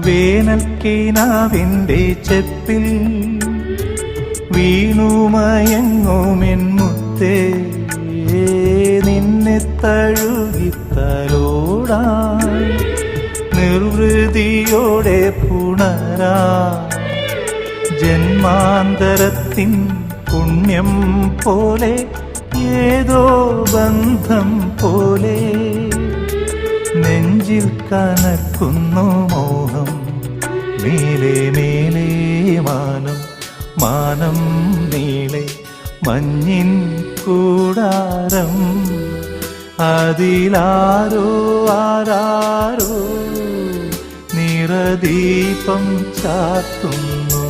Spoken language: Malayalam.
വേനൽക്കിനാവിൻ്റെ ചെപ്പിൽ വീണുമയങ്ങുമെൻ മുത്തേ, നിന്നെ തഴുകിത്തലോടാൻ നിർവൃതിയോടെ പുണരാ ജന്മാന്തരത്തിൻ പുണ്യം പോലെ ഏതോ ബന്ധം പോലെ നെഞ്ചിൽ കനക്കുന്നു മോഹം. മേലെ മേലെ മാനം, മാനം നീളെ മഞ്ഞിൻ കൂടാരം, അതിലാരോ ആരാരോ നിറദീപം ചാർത്തുന്നു.